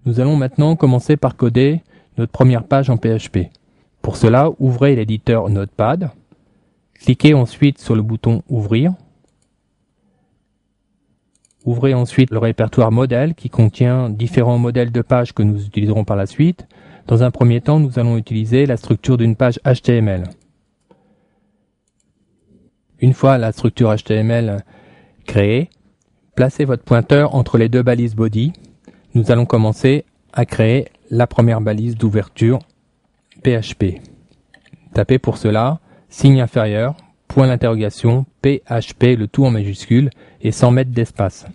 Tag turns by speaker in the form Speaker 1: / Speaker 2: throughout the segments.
Speaker 1: Nous allons maintenant commencer par coder notre première page en PHP. Pour cela, ouvrez l'éditeur Notepad, cliquez ensuite sur le bouton Ouvrir. Ouvrez ensuite le répertoire modèle qui contient différents modèles de pages que nous utiliserons par la suite. Dans un premier temps, nous allons utiliser la structure d'une page HTML. Une fois la structure HTML créée, placez votre pointeur entre les deux balises body. Nous allons commencer à créer la première balise d'ouverture PHP. Tapez pour cela signe inférieur, point d'interrogation, PHP, le tout en majuscule et sans mettre d'espace.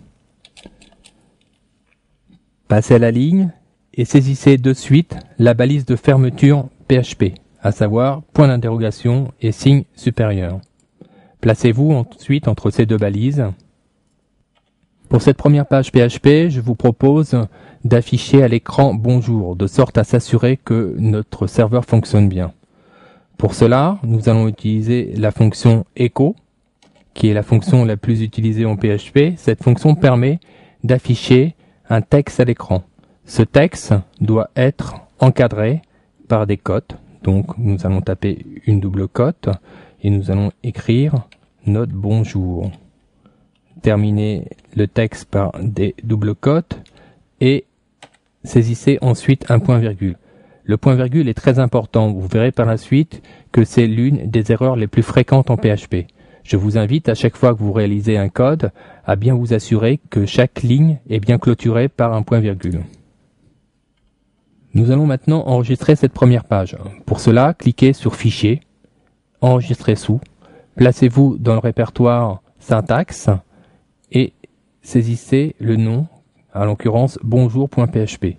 Speaker 1: Passez à la ligne et saisissez de suite la balise de fermeture PHP, à savoir point d'interrogation et signe supérieur. Placez-vous ensuite entre ces deux balises. Pour cette première page PHP, je vous propose d'afficher à l'écran Bonjour, de sorte à s'assurer que notre serveur fonctionne bien. Pour cela, nous allons utiliser la fonction echo, qui est la fonction la plus utilisée en PHP. Cette fonction permet d'afficher un texte à l'écran. Ce texte doit être encadré par des cotes. Donc nous allons taper une double cote et nous allons écrire notre bonjour. Terminez le texte par des doubles cotes et saisissez ensuite un point-virgule. Le point-virgule est très important. Vous verrez par la suite que c'est l'une des erreurs les plus fréquentes en PHP. Je vous invite à chaque fois que vous réalisez un code à bien vous assurer que chaque ligne est bien clôturée par un point-virgule. Nous allons maintenant enregistrer cette première page. Pour cela, cliquez sur Fichier, Enregistrer sous, placez-vous dans le répertoire Syntaxe et saisissez le nom, à l'occurrence bonjour.php.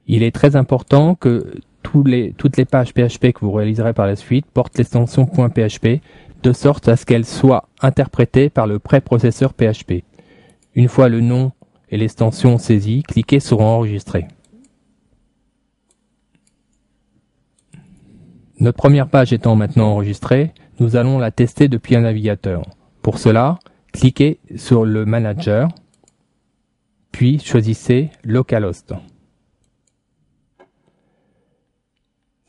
Speaker 1: Il est très important que toutes les pages PHP que vous réaliserez par la suite portent l'extension .php de sorte à ce qu'elles soient interprétées par le préprocesseur PHP. Une fois le nom et l'extension saisis, cliquez sur Enregistrer. Notre première page étant maintenant enregistrée, nous allons la tester depuis un navigateur. Pour cela, cliquez sur le Manager, puis choisissez Localhost.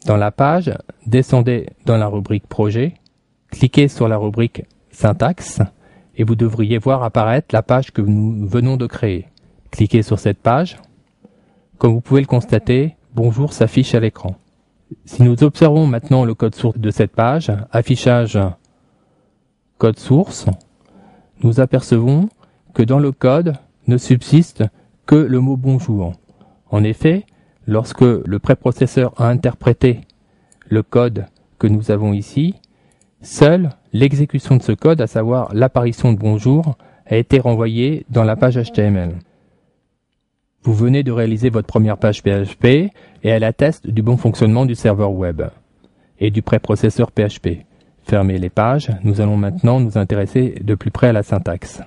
Speaker 1: Dans la page, descendez dans la rubrique Projet, cliquez sur la rubrique Syntaxe et vous devriez voir apparaître la page que nous venons de créer. Cliquez sur cette page. Comme vous pouvez le constater, Bonjour s'affiche à l'écran. Si nous observons maintenant le code source de cette page, affichage code source, nous apercevons que dans le code ne subsiste que le mot bonjour. En effet, lorsque le préprocesseur a interprété le code que nous avons ici, seule l'exécution de ce code, à savoir l'apparition de bonjour, a été renvoyée dans la page HTML. Vous venez de réaliser votre première page PHP et elle atteste du bon fonctionnement du serveur web et du préprocesseur PHP. Fermez les pages, nous allons maintenant nous intéresser de plus près à la syntaxe.